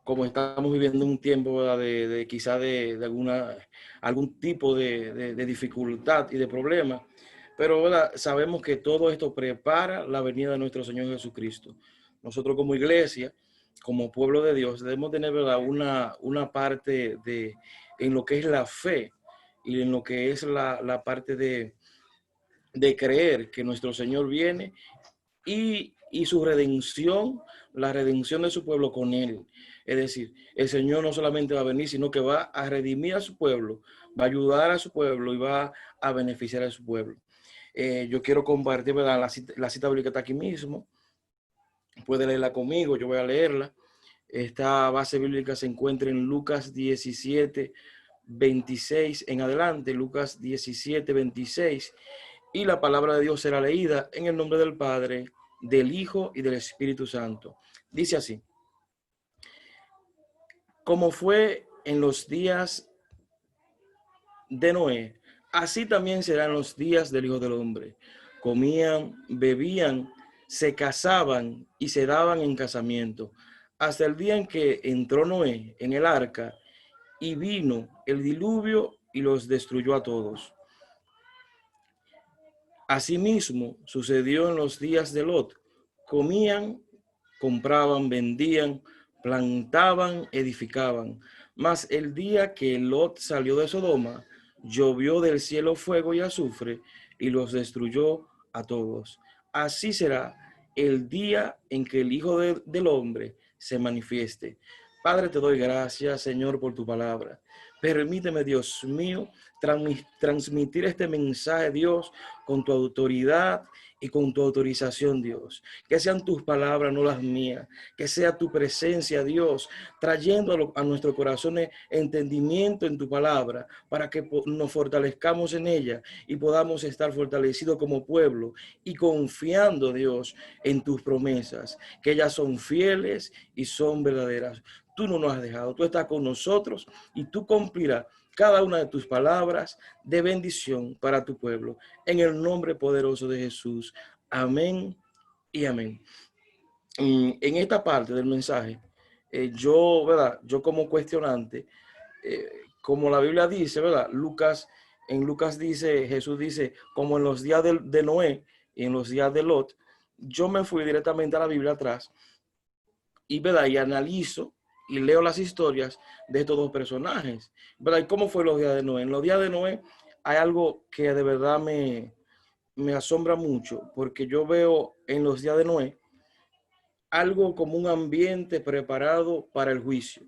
como estamos viviendo un tiempo, ¿verdad? Quizá algún tipo de dificultad y de problema, pero ¿verdad? Sabemos que todo esto prepara la venida de nuestro Señor Jesucristo. Nosotros como iglesia, como pueblo de Dios, debemos tener, ¿verdad? Una parte en lo que es la fe y en lo que es la parte de creer que nuestro Señor viene y su redención, la redención de su pueblo con él. Es decir, el Señor no solamente va a venir, sino que va a redimir a su pueblo, va a ayudar a su pueblo y va a beneficiar a su pueblo. Yo quiero compartir, ¿verdad? La cita bíblica está aquí mismo. Puede leerla conmigo, yo voy a leerla. Esta base bíblica se encuentra en Lucas 17, 26 en adelante, Lucas 17, 26. Y la palabra de Dios será leída en el nombre del Padre, del Hijo y del Espíritu Santo. Dice así: como fue en los días de Noé, así también serán los días del Hijo del Hombre. Comían, bebían, se casaban y se daban en casamiento, hasta el día en que entró Noé en el arca y vino el diluvio y los destruyó a todos. Asimismo sucedió en los días de Lot. Comían, compraban, vendían, plantaban, edificaban. Mas el día que Lot salió de Sodoma, llovió del cielo fuego y azufre y los destruyó a todos. Así será el día en que el Hijo del Hombre se manifieste. Padre, te doy gracias, Señor, por tu palabra. Permíteme, Dios mío, transmitir este mensaje, Dios, con tu autoridad y con tu autorización, Dios. Que sean tus palabras, no las mías. Que sea tu presencia, Dios, trayendo a nuestros corazones entendimiento en tu palabra, para que nos fortalezcamos en ella y podamos estar fortalecidos como pueblo y confiando, Dios, en tus promesas, que ellas son fieles y son verdaderas. Tú no nos has dejado, tú estás con nosotros y tú cumplirás cada una de tus palabras de bendición para tu pueblo. En el nombre poderoso de Jesús. Amén y amén. En esta parte del mensaje, ¿verdad? Yo como cuestionante, como la Biblia dice, ¿verdad? En Lucas dice, Jesús dice, como en los días de Noé y en los días de Lot, yo me fui directamente a la Biblia atrás y, ¿verdad? Y analizo y leo las historias de estos dos personajes, ¿verdad? ¿Y cómo fue los días de Noé? En los días de Noé hay algo que de verdad me asombra mucho, porque yo veo en los días de Noé algo como un ambiente preparado para el juicio.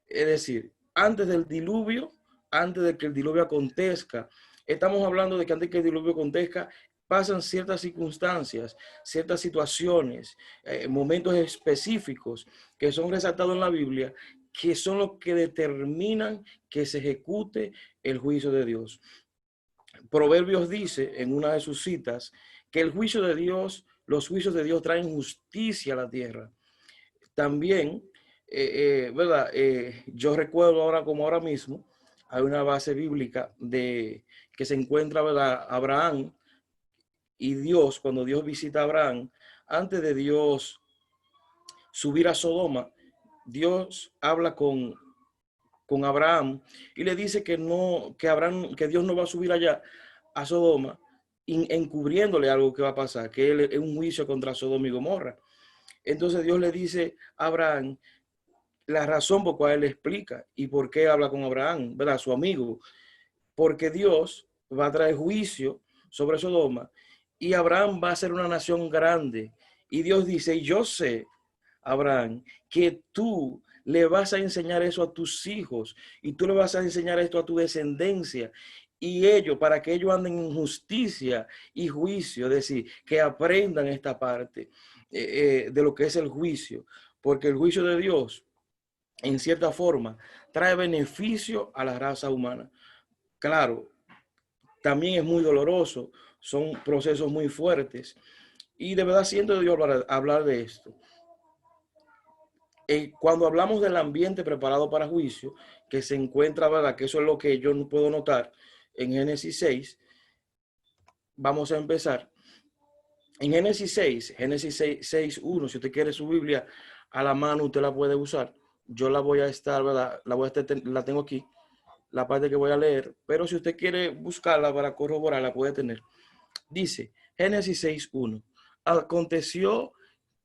Es decir, antes del diluvio, antes de que el diluvio acontezca, estamos hablando de que antes de que el diluvio acontezca, pasan ciertas circunstancias, ciertas situaciones, momentos específicos que son resaltados en la Biblia, que son los que determinan que se ejecute el juicio de Dios. Proverbios dice en una de sus citas que el juicio de Dios, los juicios de Dios traen justicia a la tierra. También, ¿verdad? Yo recuerdo ahora como ahora mismo, hay una base bíblica que se encuentra, ¿verdad? Abraham y Dios, cuando Dios visita a Abraham, antes de Dios subir a Sodoma, Dios habla con Abraham y le dice que no, que Dios no va a subir allá a Sodoma, encubriéndole algo que va a pasar, que es un juicio contra Sodoma y Gomorra. Entonces Dios le dice a Abraham la razón por cual él explica y por qué habla con Abraham, ¿verdad? Su amigo, porque Dios va a traer juicio sobre Sodoma y Abraham va a ser una nación grande. Y Dios dice, yo sé, Abraham, que tú le vas a enseñar eso a tus hijos y tú le vas a enseñar esto a tu descendencia y ellos, para que ellos anden en justicia y juicio, es decir, que aprendan esta parte de lo que es el juicio, porque el juicio de Dios, en cierta forma, trae beneficio a la raza humana. Claro, también es muy doloroso, son procesos muy fuertes y de verdad siento de Dios hablar de esto. Cuando hablamos del ambiente preparado para juicio, que se encuentra, ¿verdad? Que eso es lo que yo no puedo notar en Génesis 6, vamos a empezar. En Génesis 6, 1, si usted quiere su Biblia a la mano, usted la puede usar. yo la voy a estar, ¿verdad? La tengo aquí, la parte que voy a leer, pero si usted quiere buscarla para corroborar, la puede tener. Dice, Génesis 6:1. Aconteció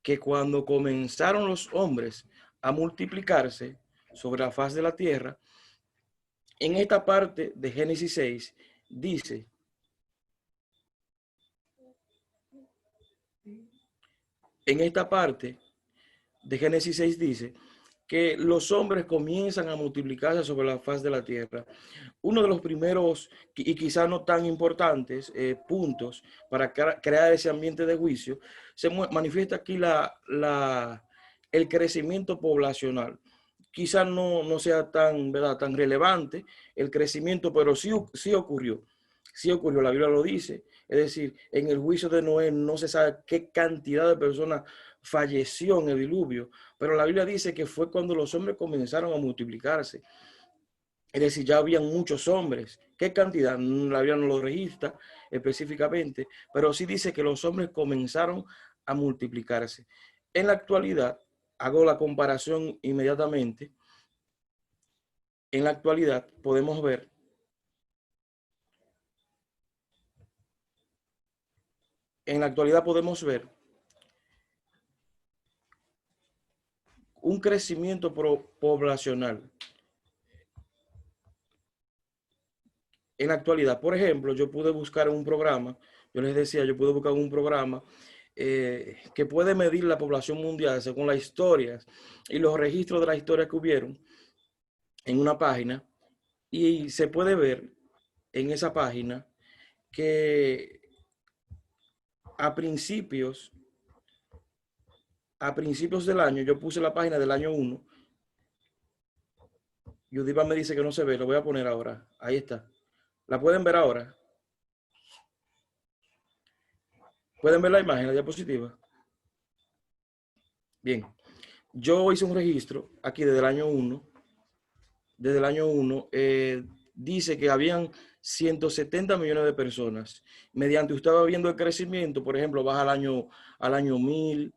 que cuando comenzaron los hombres a multiplicarse sobre la faz de la tierra, en esta parte de Génesis 6 dice, en esta parte de Génesis 6 dice que los hombres comienzan a multiplicarse sobre la faz de la tierra. Uno de los primeros y quizás no tan importantes puntos para crear ese ambiente de juicio, se manifiesta aquí el crecimiento poblacional. Quizás no sea tan, ¿verdad?, tan relevante el crecimiento, pero sí ocurrió. Sí ocurrió, la Biblia lo dice. Es decir, en el juicio de Noé no se sabe qué cantidad de personas falleció en el diluvio, pero la Biblia dice que fue cuando los hombres comenzaron a multiplicarse. Es decir, ya habían muchos hombres. ¿Qué cantidad? La Biblia no lo registra específicamente, pero sí dice que los hombres comenzaron a multiplicarse. En la actualidad, hago la comparación inmediatamente. En la actualidad podemos ver un crecimiento poblacional. En la actualidad, por ejemplo, yo pude buscar un programa, yo les decía, yo pude buscar un programa que puede medir la población mundial según las historias y los registros de la historia que hubieron en una página, y se puede ver en esa página que a principios, a principios del año, yo puse la página del año 1. Yudipa me dice que no se ve, lo voy a poner ahora. Ahí está. ¿La pueden ver ahora? ¿Pueden ver la imagen, la diapositiva? Bien. Yo hice un registro aquí desde el año 1. Desde el año 1 dice que habían 170 millones de personas. Mediante usted va viendo el crecimiento, por ejemplo, baja al año 1000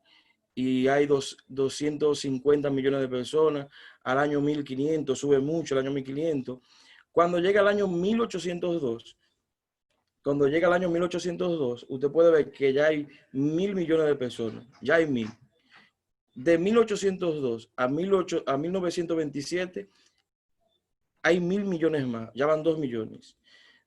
y hay 250 millones de personas. Al año 1500 sube mucho, al año 1500. Cuando llega al año 1802, usted puede ver que ya hay 1000 millones de personas. Ya hay 1000. De 1802 a 1927 hay 1000 millones más, ya van 2 millones.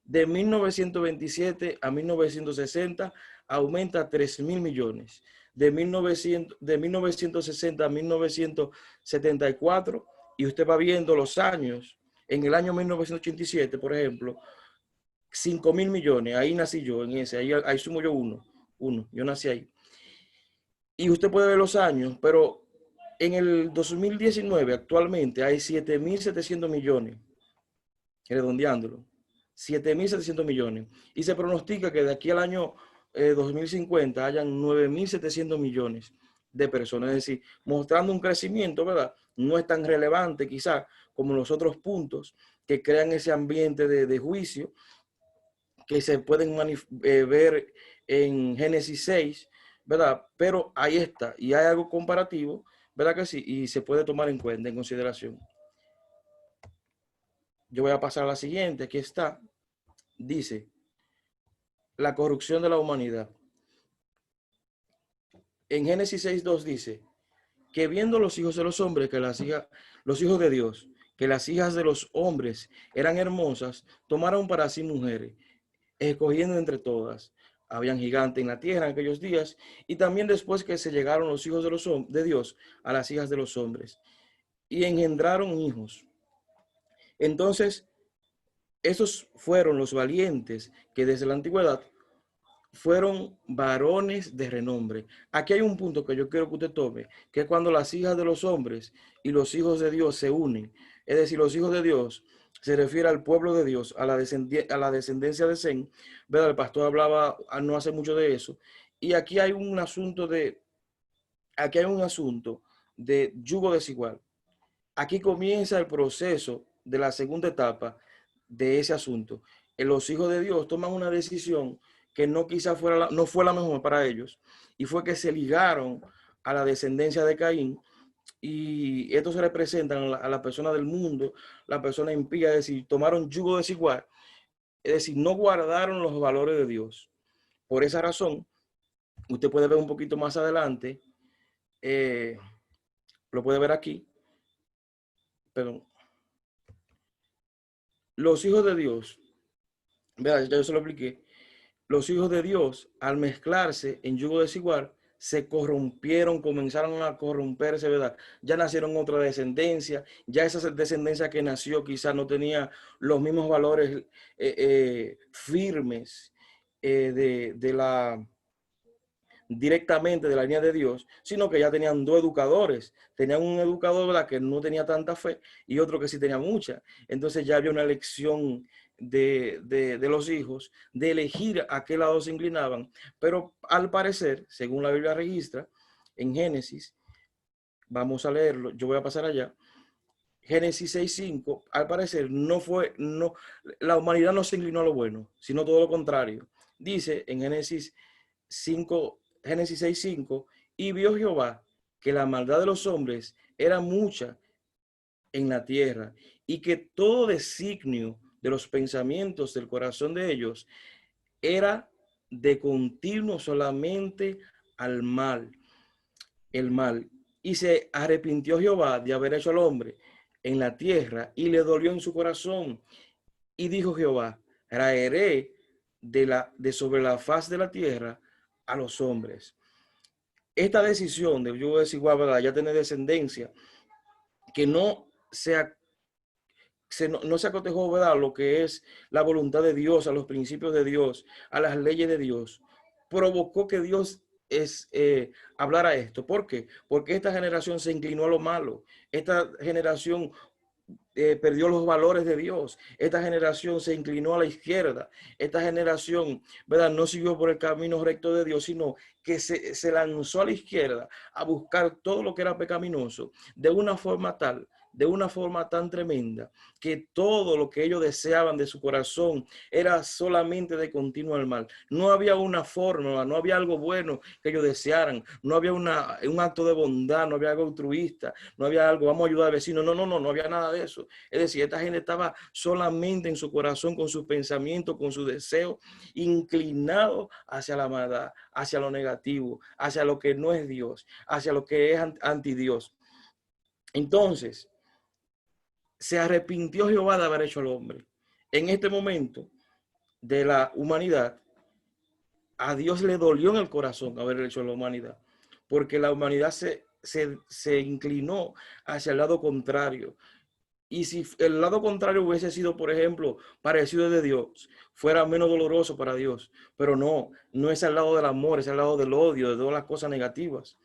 De 1927 a 1960 aumenta a 3000 millones. De 1960 a 1974, y usted va viendo los años, en el año 1987, por ejemplo, 5000 millones, ahí nací yo, ahí sumo yo uno, yo nací ahí. Y usted puede ver los años, pero en el 2019 actualmente hay 7700 millones, redondeándolo, 7.700 millones. Y se pronostica que de aquí al año 2050 hayan 9.700 millones de personas. Es decir, mostrando un crecimiento, ¿verdad? No es tan relevante quizá como los otros puntos que crean ese ambiente de juicio que se pueden ver en Génesis 6, ¿verdad? Pero ahí está, y hay algo comparativo, ¿verdad que sí? Y se puede tomar en cuenta, en consideración. Yo voy a pasar a la siguiente, aquí está. Dice, la corrupción de la humanidad. En Génesis 6:2 dice, que viendo los hijos de los hombres, los hijos de Dios, que las hijas de los hombres eran hermosas, tomaron para sí mujeres, escogiendo entre todas. Habían gigantes en la tierra en aquellos días, y también después que se llegaron los hijos de Dios a las hijas de los hombres, y engendraron hijos. Entonces, esos fueron los valientes que desde la antigüedad fueron varones de renombre. Aquí hay un punto que yo quiero que usted tome, que es cuando las hijas de los hombres y los hijos de Dios se unen. Es decir, los hijos de Dios se refiere al pueblo de Dios, a la descendencia de Sem, ¿verdad? El pastor hablaba no hace mucho de eso. Y aquí hay un asunto de yugo desigual. Aquí comienza el proceso de la segunda etapa de ese asunto. Los hijos de Dios toman una decisión que no fue la mejor para ellos, y fue que se ligaron a la descendencia de Caín, y estos representan a la persona del mundo, la persona impía, es decir, tomaron yugo desigual, es decir, no guardaron los valores de Dios. Por esa razón, usted puede ver un poquito más adelante, lo puede ver aquí, perdón, los hijos de Dios, vea, ya yo se lo expliqué, los hijos de Dios, al mezclarse en yugo desigual, se corrompieron, comenzaron a corromperse, ¿verdad? Ya nacieron otra descendencia, ya esa descendencia que nació quizás no tenía los mismos valores firmes de la directamente de la línea de Dios, sino que ya tenían dos educadores. Tenían un educador, ¿verdad?, que no tenía tanta fe y otro que sí tenía mucha. Entonces ya había una elección de los hijos de elegir a qué lado se inclinaban. Pero al parecer, según la Biblia registra, en Génesis, vamos a leerlo, yo voy a pasar allá. Génesis 6:5, al parecer la humanidad no se inclinó a lo bueno, sino todo lo contrario. Dice en Génesis 6:5, y vio Jehová que la maldad de los hombres era mucha en la tierra y que todo designio de los pensamientos del corazón de ellos era de continuo solamente al mal, el mal. Y se arrepintió Jehová de haber hecho al hombre en la tierra y le dolió en su corazón. Y dijo Jehová, traeré de sobre la faz de la tierra a los hombres. Esta decisión de yo desigual, ¿verdad?, ya tener descendencia, que no se acotejó, ¿verdad?, a lo que es la voluntad de Dios, a los principios de Dios, a las leyes de Dios, provocó que Dios hablara esto. ¿Por qué? Porque esta generación se inclinó a lo malo. Esta generación perdió los valores de Dios. Esta generación se inclinó a la izquierda. Esta generación, ¿verdad?, no siguió por el camino recto de Dios, sino que se lanzó a la izquierda a buscar todo lo que era pecaminoso de una forma tal, de una forma tan tremenda, que todo lo que ellos deseaban de su corazón era solamente de continuo al mal. No había una fórmula, no había algo bueno que ellos desearan, no había un acto de bondad, no había algo altruista, no había algo, vamos a ayudar al vecino, no había nada de eso. Es decir, esta gente estaba solamente en su corazón, con sus pensamientos, con su deseo, inclinado hacia la maldad, hacia lo negativo, hacia lo que no es Dios, hacia lo que es anti Dios. Entonces, se arrepintió Jehová de haber hecho al hombre. En este momento de la humanidad, a Dios le dolió en el corazón haber hecho a la humanidad, porque la humanidad se inclinó hacia el lado contrario. Y si el lado contrario hubiese sido, por ejemplo, parecido de Dios, fuera menos doloroso para Dios. Pero no es al lado del amor, es al lado del odio, de todas las cosas negativas.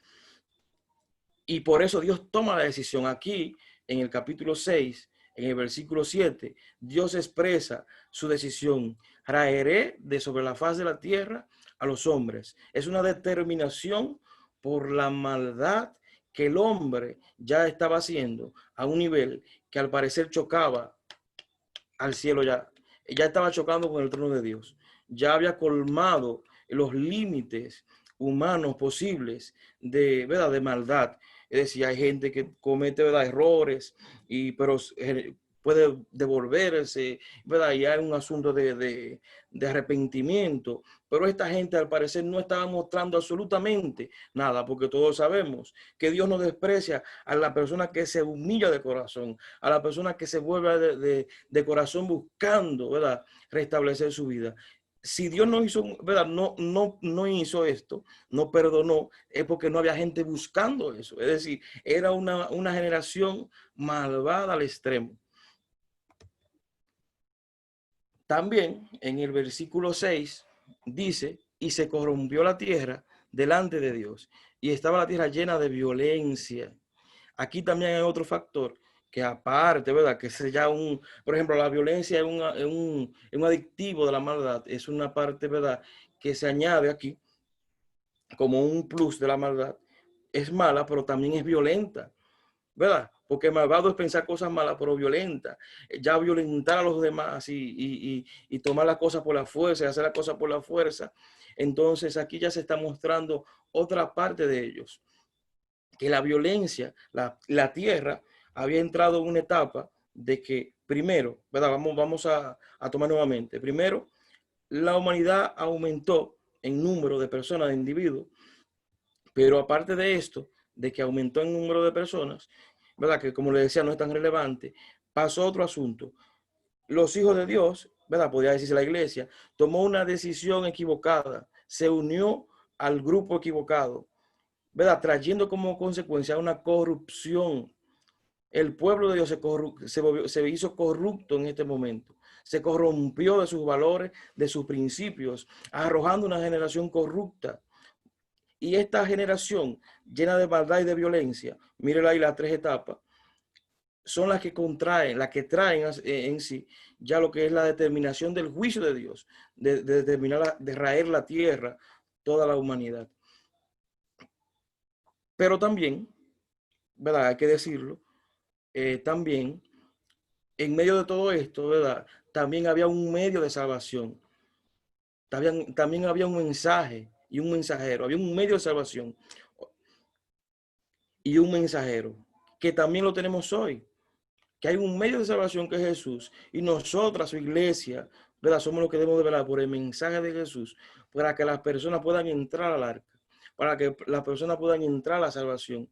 Y por eso Dios toma la decisión. Aquí, en el capítulo 6, en el versículo 7, Dios expresa su decisión. Traeré de sobre la faz de la tierra a los hombres. Es una determinación por la maldad que el hombre ya estaba haciendo a un nivel que al parecer chocaba al cielo, ya estaba chocando con el trono de Dios. Ya había colmado los límites humanos posibles ¿verdad?, de maldad. Es decir, hay gente que comete, ¿verdad?, errores, pero puede devolverse, ¿verdad? Y hay un asunto de arrepentimiento. Pero esta gente al parecer no estaba mostrando absolutamente nada, porque todos sabemos que Dios no desprecia a la persona que se humilla de corazón, a la persona que se vuelve de corazón buscando, ¿verdad?, restablecer su vida. Si Dios no hizo, ¿verdad?, no hizo esto, no perdonó, es porque no había gente buscando eso. Es decir, era una generación malvada al extremo. También en el versículo 6 dice, y se corrompió la tierra delante de Dios, y estaba la tierra llena de violencia. Aquí también hay otro factor que aparte, ¿verdad?, que es ya por ejemplo, la violencia es un adictivo de la maldad, es una parte, ¿verdad?, que se añade aquí como un plus de la maldad. Es mala, pero también es violenta, ¿verdad? Porque malvado es pensar cosas malas, pero violenta. Ya violentar a los demás y tomar las cosas por la fuerza y hacer las cosas por la fuerza. Entonces aquí ya se está mostrando otra parte de ellos, que la violencia, la tierra había entrado en una etapa de que primero, ¿verdad? Vamos a tomar nuevamente. Primero, la humanidad aumentó en número de personas, de individuos, pero aparte de esto, de que aumentó en número de personas, ¿verdad? Que como le decía, no es tan relevante, pasó otro asunto. Los hijos de Dios, ¿verdad? Podría decirse la iglesia, tomó una decisión equivocada, se unió al grupo equivocado, ¿verdad? Trayendo como consecuencia una corrupción. El pueblo de Dios se hizo corrupto en este momento. Se corrompió de sus valores, de sus principios, arrojando una generación corrupta. Y esta generación llena de maldad y de violencia, mírela ahí las tres etapas, son las que contraen, las que traen en sí ya lo que es la determinación del juicio de Dios, de determinar, de raer la tierra, toda la humanidad. Pero también, ¿verdad? Hay que decirlo, también en medio de todo esto, ¿verdad? También había un medio de salvación. También había un mensaje y un mensajero. Había un medio de salvación y un mensajero, que también lo tenemos hoy. Que hay un medio de salvación que es Jesús. Y nosotras, su iglesia, ¿verdad? Somos los que debemos de velar por el mensaje de Jesús, para que las personas puedan entrar al arca, para que las personas puedan entrar a la salvación.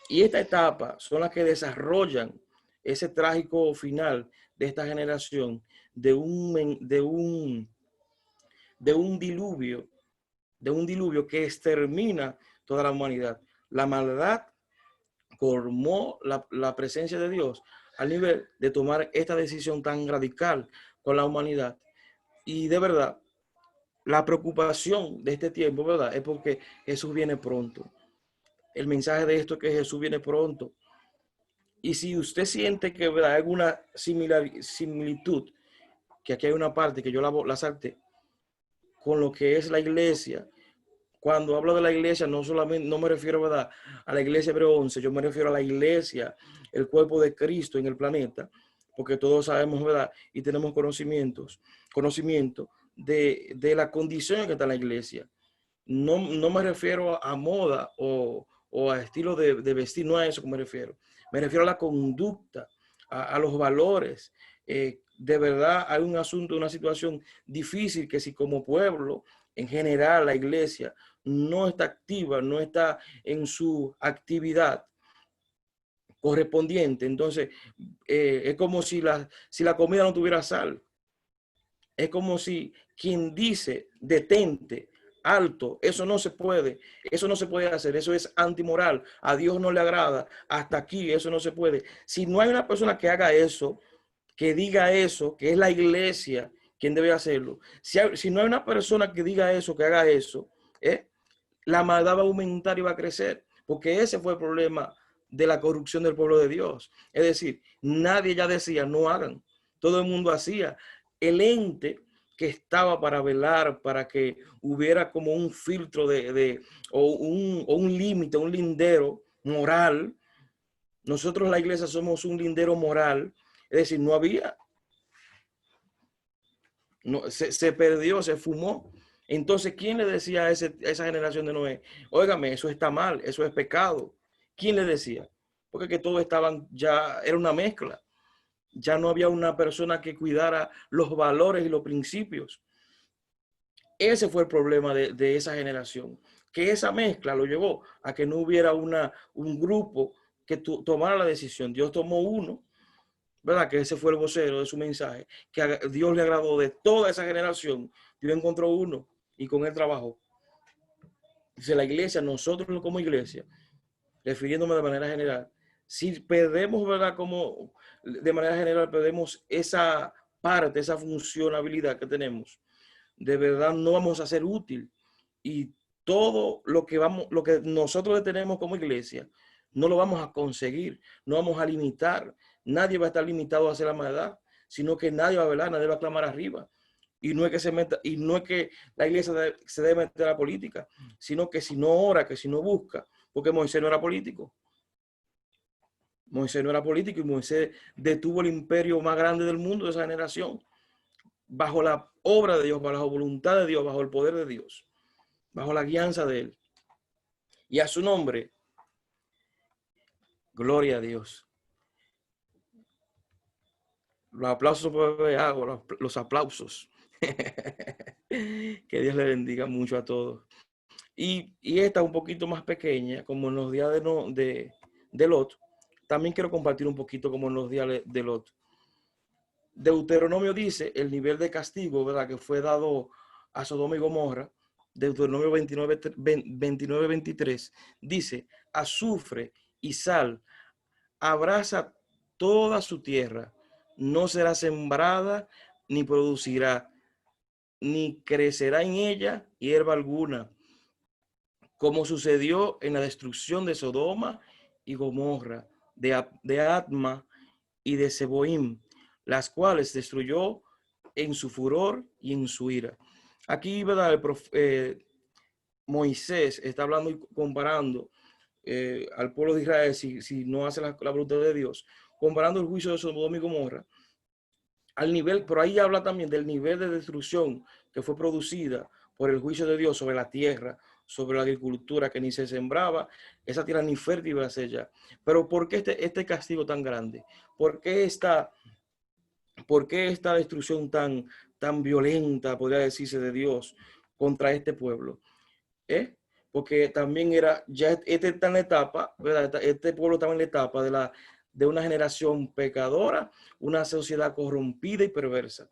Y esta etapa son las que desarrollan ese trágico final de esta generación, de un diluvio que extermina toda la humanidad. La maldad colmó la presencia de Dios al nivel de tomar esta decisión tan radical con la humanidad. Y de verdad, la preocupación de este tiempo, ¿verdad? Es porque Jesús viene pronto. El mensaje de esto es que Jesús viene pronto. Y si usted siente que, ¿verdad?, hay alguna similitud, que aquí hay una parte que yo la salté, con lo que es la iglesia. Cuando hablo de la iglesia, no solamente, no me refiero, ¿verdad?, a la iglesia Hebreo 11, yo me refiero a la iglesia, el cuerpo de Cristo en el planeta, porque todos sabemos, ¿verdad?, y tenemos conocimiento de la condición en que está la iglesia. No me refiero a moda o a estilo de vestir, no a eso que me refiero. Me refiero a la conducta, a los valores. De verdad hay un asunto, una situación difícil que si como pueblo, en general, la iglesia no está activa, no está en su actividad correspondiente, entonces es como si la comida no tuviera sal. Es como si quien dice detente, alto, eso no se puede hacer, eso es antimoral, a Dios no le agrada, hasta aquí eso no se puede. Si no hay una persona que haga eso, que diga eso, que es la iglesia quien debe hacerlo, si no hay una persona que diga eso, que haga eso, la maldad va a aumentar y va a crecer, porque ese fue el problema de la corrupción del pueblo de Dios. Es decir, nadie ya decía no hagan, todo el mundo hacía. El ente que estaba para velar, para que hubiera como un filtro o un límite, un lindero moral. Nosotros la iglesia somos un lindero moral, es decir, no había, no, se perdió, se fumó. Entonces, ¿quién le decía a esa generación de Noé? Óigame, eso está mal, eso es pecado. ¿Quién le decía? Porque que todos estaban ya, era una mezcla. Ya no había una persona que cuidara los valores y los principios. Ese fue el problema de esa generación, que esa mezcla lo llevó a que no hubiera un grupo que tomara la decisión. Dios tomó uno, ¿verdad? Que ese fue el vocero de su mensaje, que a Dios le agradó de toda esa generación. Dios encontró uno y con él trabajó. Dice la iglesia, nosotros como iglesia, refiriéndome de manera general, si perdemos, ¿verdad? Como de manera general perdemos esa parte, esa funcionalidad que tenemos, de verdad no vamos a ser útil. Y todo lo que nosotros tenemos como iglesia, no lo vamos a conseguir, no vamos a limitar. Nadie va a estar limitado a hacer la maldad, sino que nadie va a velar, nadie va a clamar arriba. Y no es que se meta, y no es que la iglesia se debe meter a la política, sino que si no ora, que si no busca, porque Moisés no era político. Moisés no era político y Moisés detuvo el imperio más grande del mundo de esa generación, bajo la obra de Dios, bajo la voluntad de Dios, bajo el poder de Dios, bajo la guianza de él. Y a su nombre, Gloria a Dios. Los aplausos, hago los aplausos. Que Dios le bendiga mucho a todos. Y esta un poquito más pequeña, como en los días de Lot. También quiero compartir un poquito como en los días de Lot. Deuteronomio dice el nivel de castigo, ¿verdad?, que fue dado a Sodoma y Gomorra. Deuteronomio 29:23 dice: azufre y sal abraza toda su tierra, no será sembrada, ni producirá, ni crecerá en ella hierba alguna, como sucedió en la destrucción de Sodoma y Gomorra, de Adma y de Seboim, las cuales destruyó en su furor y en su ira. Aquí, ¿verdad?, Moisés está hablando y comparando al pueblo de Israel, si no hace la voluntad de Dios, comparando el juicio de Sodoma y Gomorra al nivel, pero ahí habla también del nivel de destrucción que fue producida por el juicio de Dios sobre la tierra, sobre la agricultura, que ni se sembraba, esa tierra ni fértil iba a ser ya. Pero ¿por qué este castigo tan grande? ¿Por qué esta destrucción tan violenta, podría decirse, de Dios contra este pueblo? Porque también ya está en la etapa, ¿verdad? Este pueblo estaba en la etapa de una generación pecadora, una sociedad corrompida y perversa.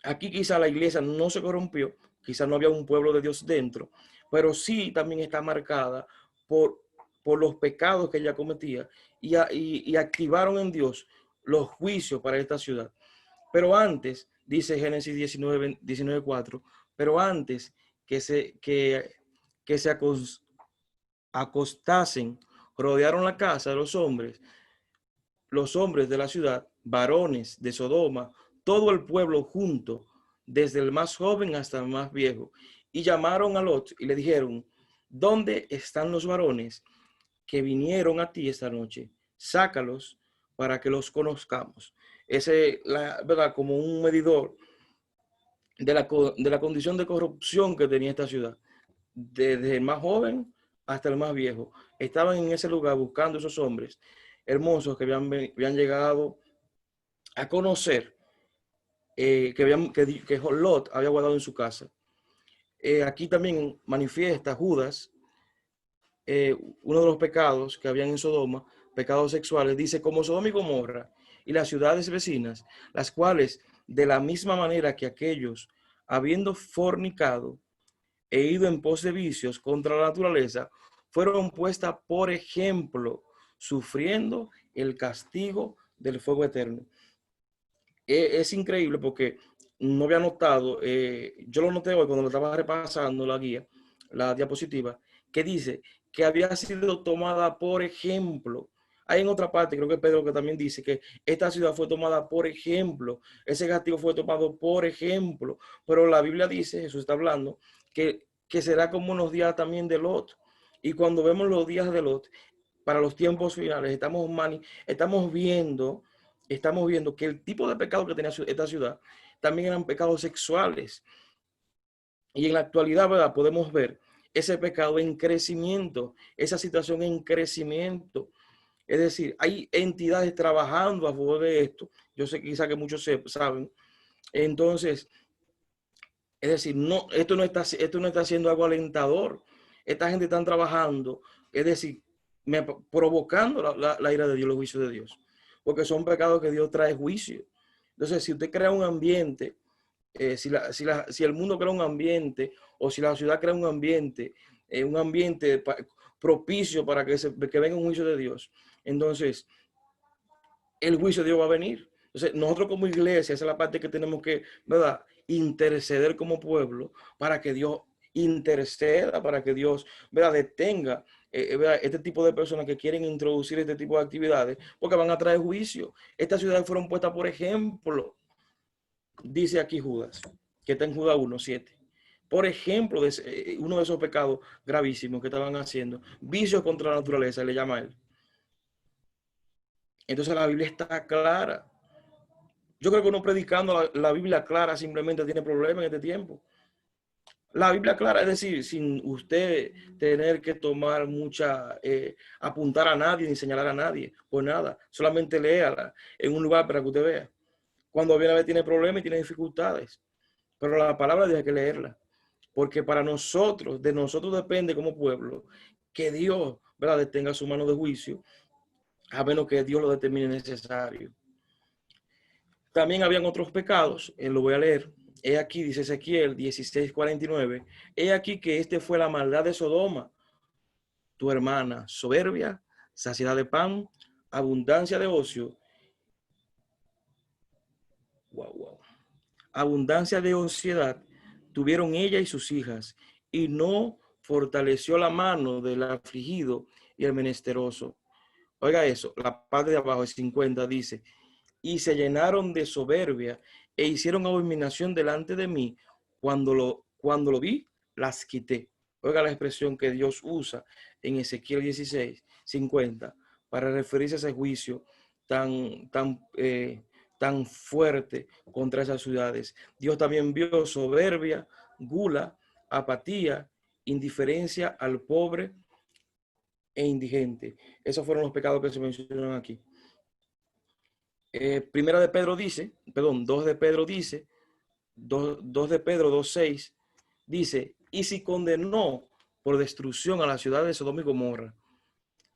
Aquí quizá la iglesia no se corrompió, quizá no había un pueblo de Dios dentro, pero sí también está marcada por los pecados que ella cometía y activaron en Dios los juicios para esta ciudad. Pero antes, dice Génesis 19:4, pero antes que se acostasen, rodearon la casa de los hombres de la ciudad, varones de Sodoma, todo el pueblo junto, desde el más joven hasta el más viejo, y llamaron a Lot y le dijeron: ¿dónde están los varones que vinieron a ti esta noche? Sácalos para que los conozcamos. ¿Verdad?, como un medidor de la condición de corrupción que tenía esta ciudad, desde el más joven hasta el más viejo. Estaban en ese lugar buscando esos hombres hermosos que habían llegado a conocer, que Lot había guardado en su casa. Aquí también manifiesta Judas uno de los pecados que habían en Sodoma, pecados sexuales. Dice: como Sodoma y Gomorra y las ciudades vecinas, las cuales de la misma manera que aquellos, habiendo fornicado e ido en pos de vicios contra la naturaleza, fueron puestas por ejemplo, sufriendo el castigo del fuego eterno. Es increíble porque no había notado, yo lo noté hoy cuando lo estaba repasando la guía, la diapositiva, que dice que había sido tomada por ejemplo. Hay en otra parte, creo que Pedro, que también dice que esta ciudad fue tomada por ejemplo, ese castigo fue tomado por ejemplo, pero la Biblia dice, Jesús está hablando, que será como unos días también de Lot. Y cuando vemos los días de Lot, para los tiempos finales, estamos viendo que el tipo de pecado que tenía esta ciudad también eran pecados sexuales. Y en la actualidad, ¿verdad?, podemos ver ese pecado en crecimiento, esa situación en crecimiento. Es decir, hay entidades trabajando a favor de esto. Yo sé quizá que muchos saben. Entonces, es decir, esto no está siendo algo alentador. Esta gente está trabajando, es decir, provocando la ira de Dios, los juicios de Dios, porque son pecados que Dios trae juicio. Entonces, si usted crea un ambiente, si el mundo crea un ambiente, o si la ciudad crea un ambiente propicio para que venga un juicio de Dios, entonces el juicio de Dios va a venir. Entonces, nosotros como iglesia, esa es la parte que tenemos que, ¿verdad?, interceder como pueblo para que Dios interceda, para que Dios, ¿verdad?, detenga ¿verdad?, este tipo de personas que quieren introducir este tipo de actividades, porque van a traer juicio. Estas ciudades fueron puestas, por ejemplo, dice aquí Judas, que está en Judas 1:7. Por ejemplo, uno de esos pecados gravísimos que estaban haciendo, vicios contra la naturaleza, le llama a él. Entonces la Biblia está clara. Yo creo que uno predicando la Biblia clara simplemente tiene problemas en este tiempo. La Biblia clara, es decir, sin usted tener que tomar apuntar a nadie ni señalar a nadie, pues nada, solamente léala en un lugar para que usted vea. Cuando viene a ver tiene problemas y tiene dificultades, pero la palabra de Dios hay que leerla, porque para nosotros, de nosotros depende como pueblo, que Dios, ¿verdad?, detenga su mano de juicio, a menos que Dios lo determine necesario. También habían otros pecados, lo voy a leer. He aquí, dice Ezequiel 16:49, he aquí que este fue la maldad de Sodoma, tu hermana, soberbia, saciedad de pan, abundancia de ocio, abundancia de ociedad tuvieron ella y sus hijas, y no fortaleció la mano del afligido y el menesteroso. Oiga eso, la parte de abajo, el 50, dice, y se llenaron de soberbia e hicieron abominación delante de mí. Cuando lo vi, las quité. Oiga la expresión que Dios usa en Ezequiel 16:50 para referirse a ese juicio tan fuerte contra esas ciudades. Dios también vio soberbia, gula, apatía, indiferencia al pobre e indigente. Esos fueron los pecados que se mencionan aquí. Primera de Pedro dice, perdón, 2 de Pedro dice, 2 de Pedro 2:6 dice, y si condenó por destrucción a las ciudades de Sodoma y Gomorra,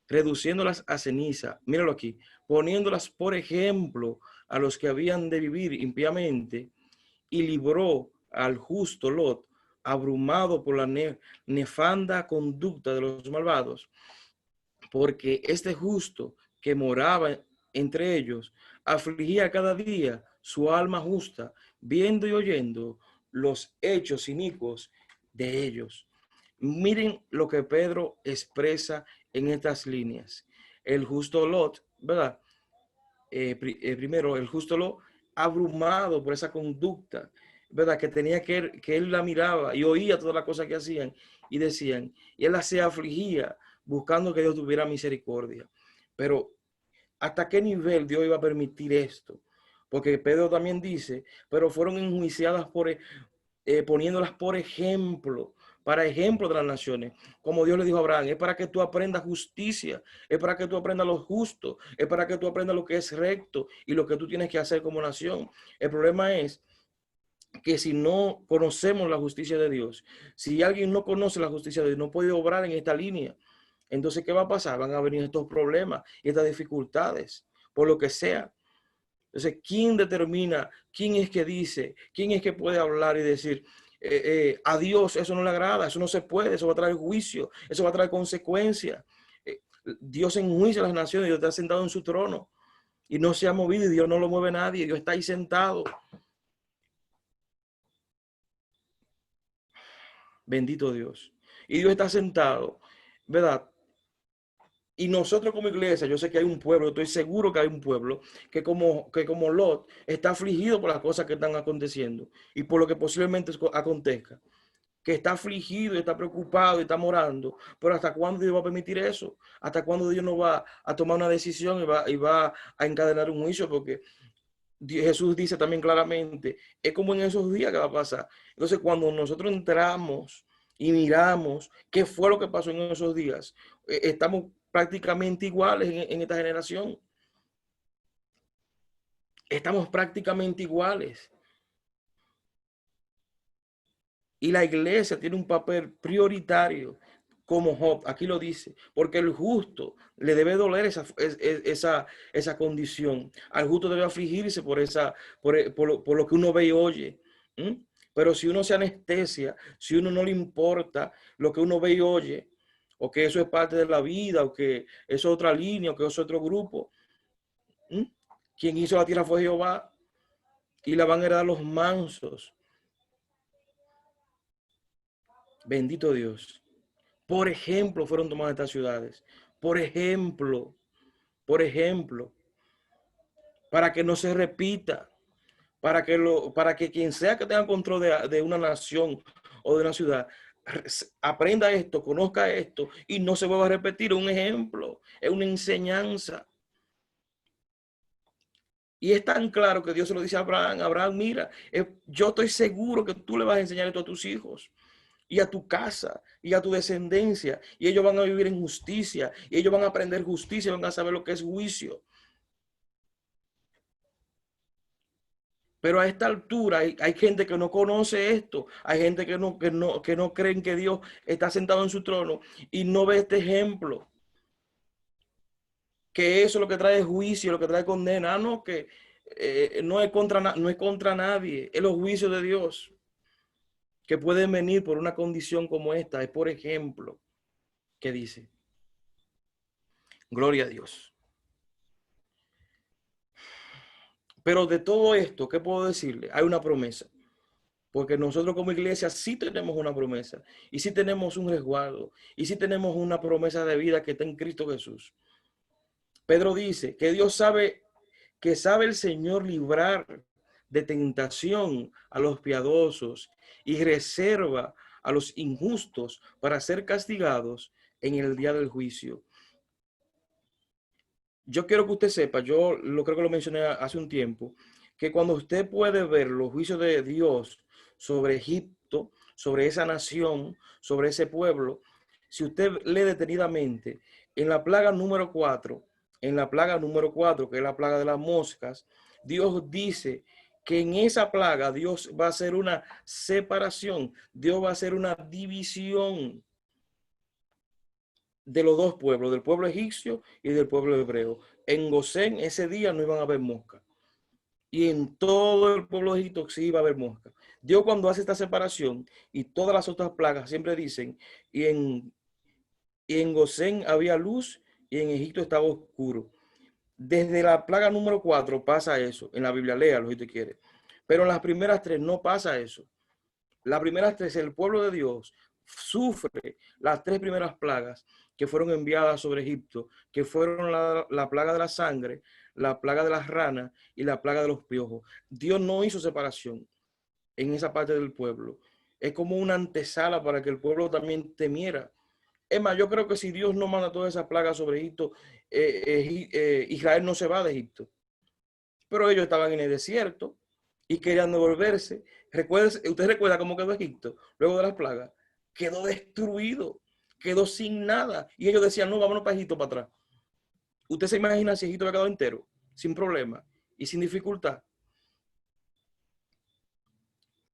reduciéndolas a ceniza, míralo aquí, poniéndolas por ejemplo a los que habían de vivir impíamente, y libró al justo Lot, abrumado por la nefanda conducta de los malvados, porque este justo que moraba entre ellos afligía cada día su alma justa, viendo y oyendo los hechos inicuos de ellos. Miren lo que Pedro expresa en estas líneas. El justo Lot, ¿verdad? Primero, el justo Lot, abrumado por esa conducta, ¿verdad? Que tenía que él la miraba y oía todas las cosas que hacían y decían, y él se afligía buscando que Dios tuviera misericordia. Pero ¿hasta qué nivel Dios iba a permitir esto? Porque Pedro también dice, pero fueron enjuiciadas poniéndolas por ejemplo, para ejemplo de las naciones. Como Dios le dijo a Abraham, es para que tú aprendas justicia, es para que tú aprendas lo justo, es para que tú aprendas lo que es recto y lo que tú tienes que hacer como nación. El problema es que si no conocemos la justicia de Dios, si alguien no conoce la justicia de Dios, no puede obrar en esta línea. Entonces, ¿qué va a pasar? Van a venir estos problemas y estas dificultades, por lo que sea. Entonces, ¿quién determina? ¿Quién es que dice? ¿Quién es que puede hablar y decir, a Dios eso no le agrada, eso no se puede, eso va a traer juicio, eso va a traer consecuencias? Dios enjuicia a las naciones, Dios está sentado en su trono y no se ha movido y Dios no lo mueve nadie, Dios está ahí sentado. Bendito Dios. Y Dios está sentado, ¿verdad? Y nosotros como iglesia, yo sé que hay un pueblo, estoy seguro que hay un pueblo que como Lot está afligido por las cosas que están aconteciendo y por lo que posiblemente acontezca, que está afligido y está preocupado y está morando. Pero ¿hasta cuándo Dios va a permitir eso? ¿Hasta cuándo Dios no va a tomar una decisión y va a encadenar un juicio? Porque Jesús dice también claramente, es como en esos días que va a pasar. Entonces, cuando nosotros entramos y miramos qué fue lo que pasó en esos días, estamos prácticamente iguales en esta generación. Estamos prácticamente iguales. Y la iglesia tiene un papel prioritario como Job, aquí lo dice, porque el justo le debe doler esa condición. Al justo debe afligirse por lo que uno ve y oye. ¿Mm? Pero si uno se anestesia, si uno no le importa lo que uno ve y oye, o que eso es parte de la vida, o que eso es otra línea, o que eso es otro grupo, ¿Mm? Quien hizo la tierra fue Jehová y la van a heredar los mansos. Bendito Dios. Por ejemplo, fueron tomadas estas ciudades. Por ejemplo, para que no se repita, para que quien sea que tenga control de una nación o de una ciudad, aprenda esto, conozca esto y no se vuelva a repetir. Un ejemplo, es una enseñanza. Y es tan claro que Dios se lo dice a Abraham, Abraham, mira, yo estoy seguro que tú le vas a enseñar esto a tus hijos. y a tu casa y a tu descendencia, y ellos van a vivir en justicia, y ellos van a aprender justicia, van a saber lo que es juicio. Pero a esta altura hay gente que no conoce esto, hay gente que no creen que Dios está sentado en su trono y no ve este ejemplo, que eso es lo que trae juicio, lo que trae condena. Ah, no, que no es contra nadie, es los juicios de Dios que pueden venir por una condición como esta. Es por ejemplo que dice, gloria a Dios. Pero de todo esto, ¿qué puedo decirle? Hay una promesa. Porque nosotros como iglesia sí tenemos una promesa. Y sí tenemos un resguardo. Y sí tenemos una promesa de vida que está en Cristo Jesús. Pedro dice que sabe el Señor librar de tentación a los piadosos y reserva a los injustos para ser castigados en el día del juicio. Yo quiero que usted sepa, yo lo creo que lo mencioné hace un tiempo, que cuando usted puede ver los juicios de Dios sobre Egipto, sobre esa nación, sobre ese pueblo, si usted lee detenidamente en la plaga número 4, que es la plaga de las moscas, Dios dice que en esa plaga Dios va a hacer una separación, Dios va a hacer una división de los dos pueblos, del pueblo egipcio y del pueblo hebreo. En Gosén ese día no iban a haber moscas. Y en todo el pueblo de Egipto sí iba a haber moscas. Dios cuando hace esta separación y todas las otras plagas siempre dicen, y en Gosén había luz y en Egipto estaba oscuro. Desde la plaga número 4 pasa eso. En la Biblia, léalo si usted quiere. Pero en las primeras 3 no pasa eso. Las primeras 3, el pueblo de Dios sufre las 3 primeras plagas que fueron enviadas sobre Egipto, que fueron la plaga de la sangre, la plaga de las ranas y la plaga de los piojos. Dios no hizo separación en esa parte del pueblo. Es como una antesala para que el pueblo también temiera. Es más, yo creo que si Dios no manda todas esas plagas sobre Egipto, Israel no se va de Egipto. Pero ellos estaban en el desierto y querían devolverse. ¿Usted recuerda cómo quedó Egipto luego de las plagas? Quedó destruido, quedó sin nada. Y ellos decían, no, vámonos para Egipto para atrás. ¿Usted se imagina si Egipto había quedado entero, sin problema y sin dificultad?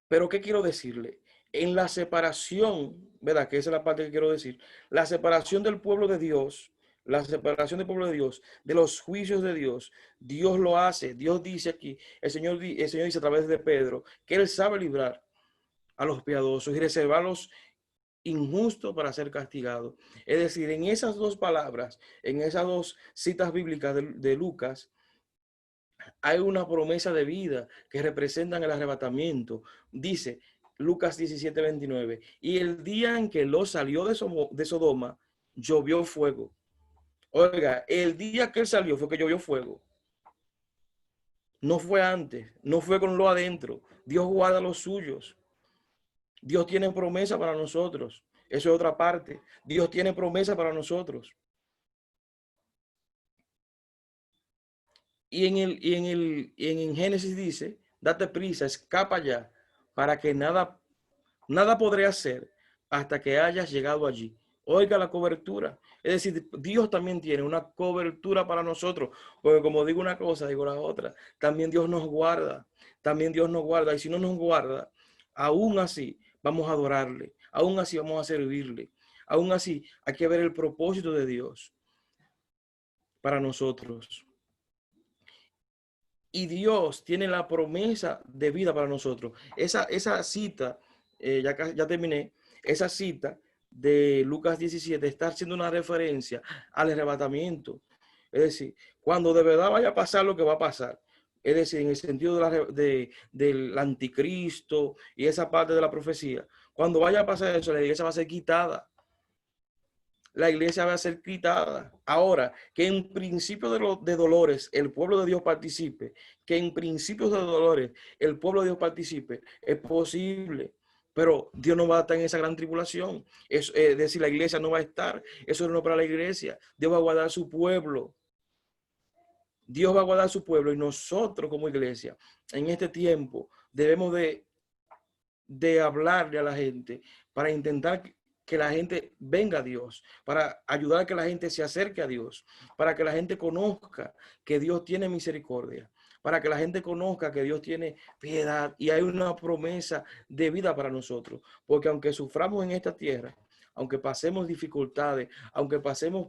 Pero ¿qué quiero decirle? En la separación, ¿verdad? Que esa es la parte que quiero decir. La separación del pueblo de Dios, la separación del pueblo de Dios, de los juicios de Dios, Dios lo hace. Dios dice aquí, el Señor dice a través de Pedro, que Él sabe librar a los piadosos y reservar a los injustos para ser castigados. Es decir, en esas dos palabras, en esas dos citas bíblicas de Lucas, hay una promesa de vida que representan el arrebatamiento. Dice Lucas 17:29, y el día en que Lot salió de Sodoma, llovió fuego. Oiga, el día que él salió fue que llovió fuego. No fue antes, no fue con lo adentro. Dios guarda los suyos. Dios tiene promesa para nosotros. Eso es otra parte. Dios tiene promesa para nosotros. En Génesis dice, date prisa, escapa ya, para que nada podré hacer hasta que hayas llegado allí. Oiga la cobertura. Es decir, Dios también tiene una cobertura para nosotros. Porque como digo una cosa, digo la otra. También Dios nos guarda. También Dios nos guarda. Y si no nos guarda, aún así vamos a adorarle. Aún así vamos a servirle. Aún así hay que ver el propósito de Dios para nosotros. Y Dios tiene la promesa de vida para nosotros. Esa cita, ya terminé, esa cita de Lucas 17 está haciendo una referencia al arrebatamiento. Es decir, cuando de verdad vaya a pasar lo que va a pasar, es decir, en el sentido del anticristo y esa parte de la profecía, cuando vaya a pasar eso, la iglesia va a ser quitada. La iglesia va a ser quitada. Ahora, que en principio de dolores el pueblo de Dios participe, que en principios de dolores el pueblo de Dios participe, es posible. Pero Dios no va a estar en esa gran tribulación. Es decir, la iglesia no va a estar. Eso no es para la iglesia. Dios va a guardar su pueblo. Dios va a guardar su pueblo y nosotros como iglesia en este tiempo debemos de de hablarle a la gente para intentar que la gente venga a Dios, para ayudar a que la gente se acerque a Dios, para que la gente conozca que Dios tiene misericordia, para que la gente conozca que Dios tiene piedad y hay una promesa de vida para nosotros. Porque aunque suframos en esta tierra, aunque pasemos dificultades, aunque pasemos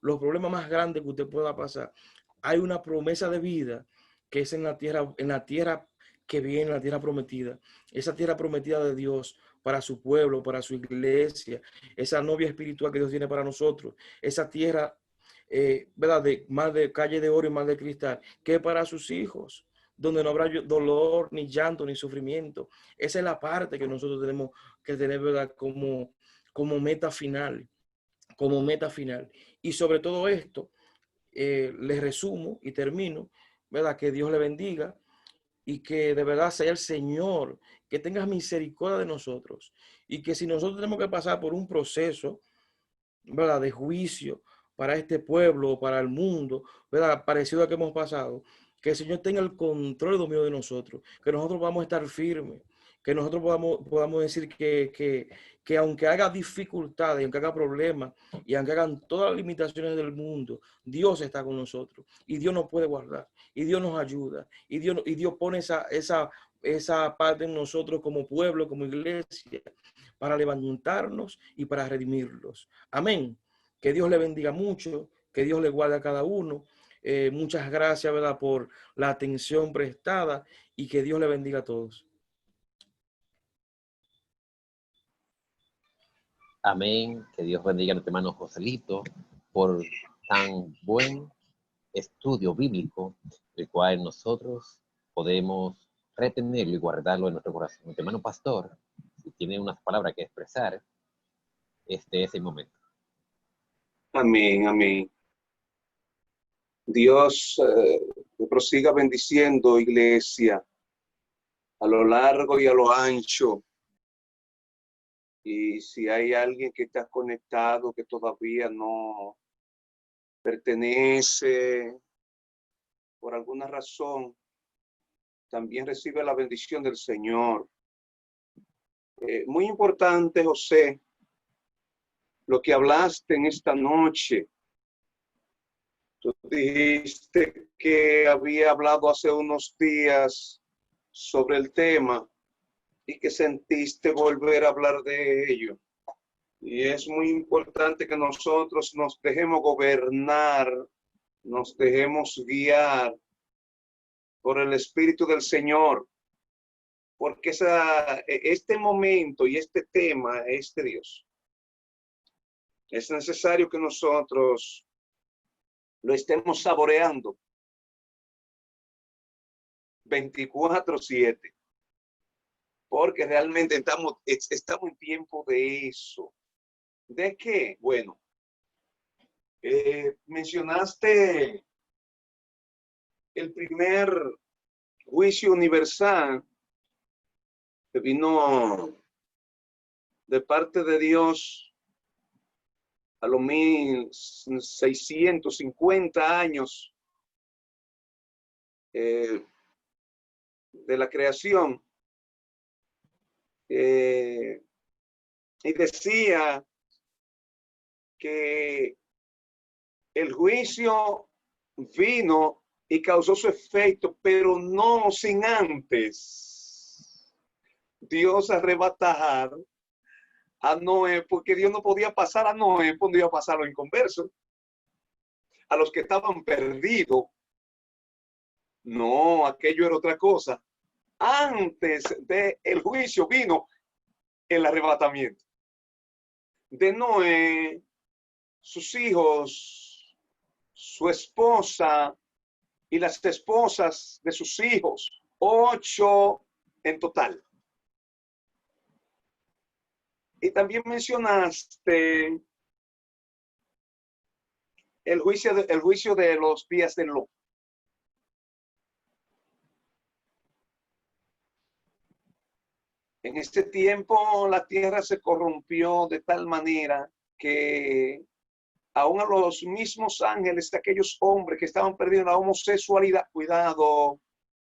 los problemas más grandes que usted pueda pasar, hay una promesa de vida que es en la tierra que viene, la tierra prometida, esa tierra prometida de Dios para su pueblo, para su iglesia, esa novia espiritual que Dios tiene para nosotros, esa tierra, ¿verdad? Más de calle de oro y más de cristal, que para sus hijos, donde no habrá dolor, ni llanto, ni sufrimiento. Esa es la parte que nosotros tenemos que tener, ¿verdad? Como meta final, como meta final. Y sobre todo esto, les resumo y termino, ¿verdad? Que Dios le bendiga y que de verdad sea el Señor, que tenga misericordia de nosotros y que si nosotros tenemos que pasar por un proceso, ¿verdad? De juicio para este pueblo, para el mundo, ¿verdad? Parecido a que hemos pasado, que el Señor tenga el control y dominio de nosotros, que nosotros vamos a estar firmes, que nosotros podamos decir que aunque haga dificultades, aunque haga problemas y aunque hagan todas las limitaciones del mundo, Dios está con nosotros y Dios nos puede guardar y Dios nos ayuda y Dios pone esa parte en nosotros como pueblo, como iglesia, para levantarnos y para redimirlos. Amén. Que Dios le bendiga mucho, que Dios le guarde a cada uno. Muchas gracias, ¿verdad?, por la atención prestada y que Dios le bendiga a todos. Amén. Que Dios bendiga a nuestro hermano Joselito por tan buen estudio bíblico, el cual nosotros podemos retenerlo y guardarlo en nuestro corazón. Nuestro hermano pastor, si tiene unas palabras que expresar, este es el momento. Amén, amén. Dios prosiga bendiciendo, iglesia, a lo largo y a lo ancho. Y si hay alguien que está conectado, que todavía no pertenece por alguna razón, también recibe la bendición del Señor. Muy importante, José, lo que hablaste en esta noche. Tú dijiste que había hablado hace unos días sobre el tema y que sentiste volver a hablar de ello. Y es muy importante que nosotros nos dejemos gobernar, nos dejemos guiar por el Espíritu del Señor, porque este momento y este tema es de Dios. Es necesario que nosotros lo estemos saboreando 24/7, porque realmente estamos en tiempo de eso. ¿De qué? Bueno, mencionaste el primer juicio universal que vino de parte de Dios a los 1650 años de la creación. Y decía que el juicio vino y causó su efecto, pero no sin antes Dios arrebatar a Noé, porque Dios no podía pasar a Noé, podía pasar a los inconversos, a los que estaban perdidos. No, aquello era otra cosa. Antes del juicio vino el arrebatamiento de Noé, sus hijos, su esposa y las esposas de sus hijos, 8 en total. Y también mencionaste el juicio de los días de Lot. En este tiempo la tierra se corrompió de tal manera que aún a los mismos ángeles de aquellos hombres que estaban perdidos en la homosexualidad, cuidado,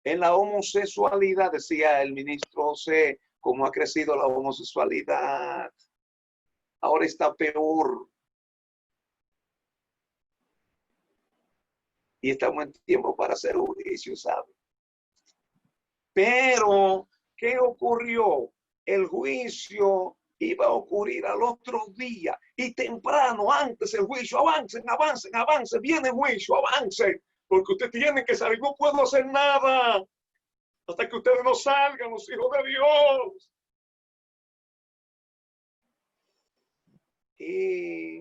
en la homosexualidad, decía el ministro José, cómo ha crecido la homosexualidad. Ahora está peor. Y estamos en tiempo para hacer un juicio, ¿sabe? Pero, ¿qué ocurrió? El juicio iba a ocurrir al otro día. Y temprano, antes el juicio, avancen, avancen, avancen. Viene el juicio, avancen. Porque ustedes tienen que salir. No puedo hacer nada hasta que ustedes no salgan, los hijos de Dios. Y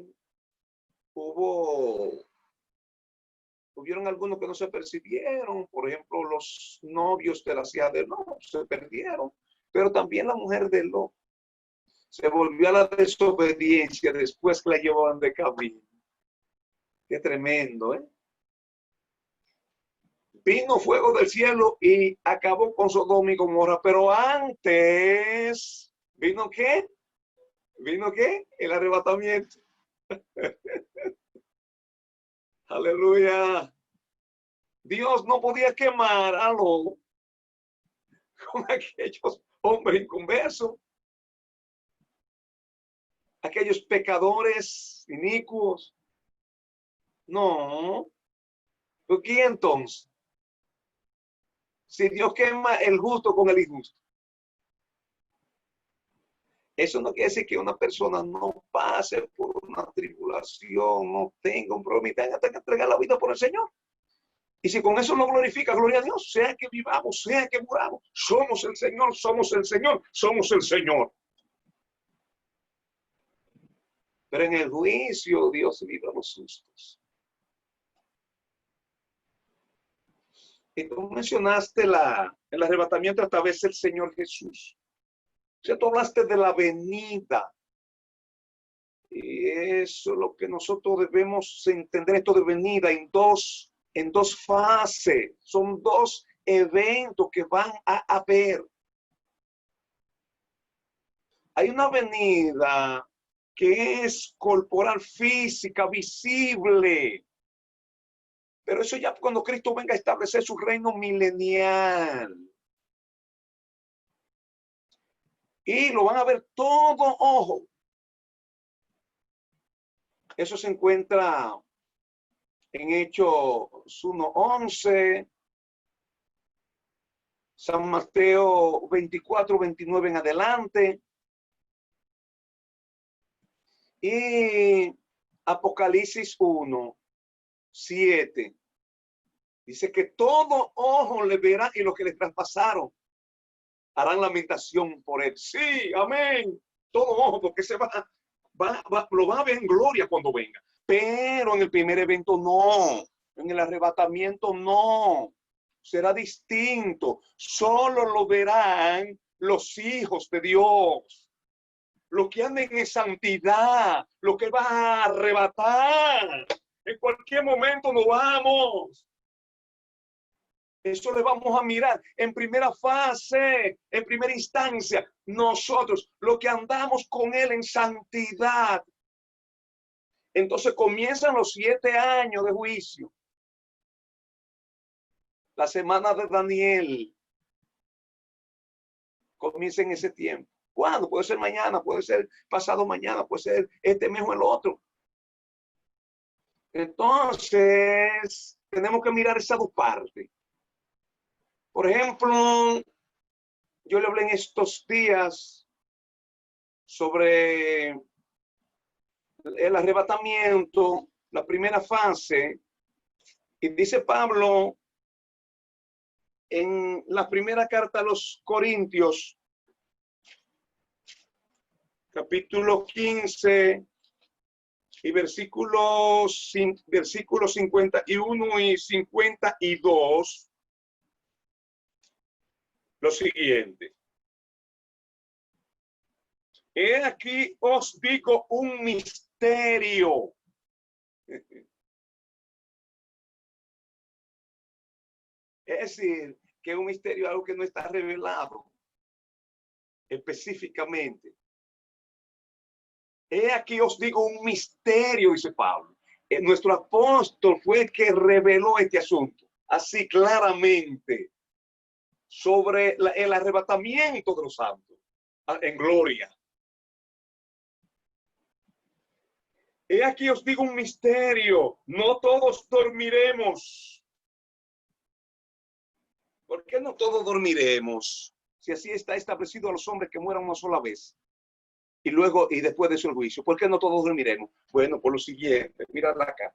hubieron algunos que no se percibieron, por ejemplo, los novios de la hija de Lot se perdieron, pero también la mujer de Lot se volvió a la desobediencia después que la llevaban de camino. Qué tremendo, ¿eh? Vino fuego del cielo y acabó con Sodoma y Gomorra, pero antes, ¿vino qué? ¿Vino qué? El arrebatamiento. Aleluya. Dios no podía quemar a Lot con aquellos hombres inconversos, aquellos pecadores inicuos. No. ¿Por qué entonces? Si Dios quema el justo con el injusto. Eso no quiere decir que una persona no pase por una tribulación, no tenga un problema y tenga que entregar la vida por el Señor. Y si con eso no glorifica, gloria a Dios, sea que vivamos, sea que muramos, somos el Señor, somos el Señor, somos el Señor. Pero en el juicio Dios libra los sustos. Y tú mencionaste el arrebatamiento a través del Señor Jesús. O sea, tú hablaste de la venida. Y eso es lo que nosotros debemos entender, esto de venida en dos fases. Son dos eventos que van a haber. Hay una venida que es corporal, física, visible. Pero eso ya cuando Cristo venga a establecer su reino milenial. Y lo van a ver todo ojo. Eso se encuentra en Hechos 1:11, San Mateo 24:29 en adelante. Y Apocalipsis 1:7. Dice que todo ojo le verá y los que le traspasaron harán lamentación por él. Sí, amén. Todo ojo, porque lo va a ver en gloria cuando venga. Pero en el primer evento no. En el arrebatamiento no. Será distinto. Solo lo verán los hijos de Dios. Los que anden en santidad. Los que va a arrebatar. En cualquier momento nos vamos. Eso le vamos a mirar en primera fase, en primera instancia. Nosotros, los que andamos con Él en santidad. Entonces comienzan los 7 años de juicio. La semana de Daniel comienza en ese tiempo. ¿Cuándo? Puede ser mañana, puede ser pasado mañana, puede ser este mes o el otro. Entonces, tenemos que mirar esas dos partes. Por ejemplo, yo le hablé en estos días sobre el arrebatamiento, la primera fase, y dice Pablo en la primera carta a los Corintios, capítulo 15 y versículos 51 y 52, lo siguiente. He aquí os digo un misterio. Es decir, que un misterio es algo que no está revelado específicamente. He aquí os digo un misterio, dice Pablo. Nuestro apóstol fue el que reveló este asunto, así claramente, sobre el arrebatamiento de los santos. en gloria. He aquí os digo un misterio, no todos dormiremos. ¿Por qué no todos dormiremos? Si así está establecido a los hombres que mueran una sola vez. Y luego, y después de eso el juicio. ¿Por qué no todos dormiremos? Bueno, por lo siguiente, mira acá.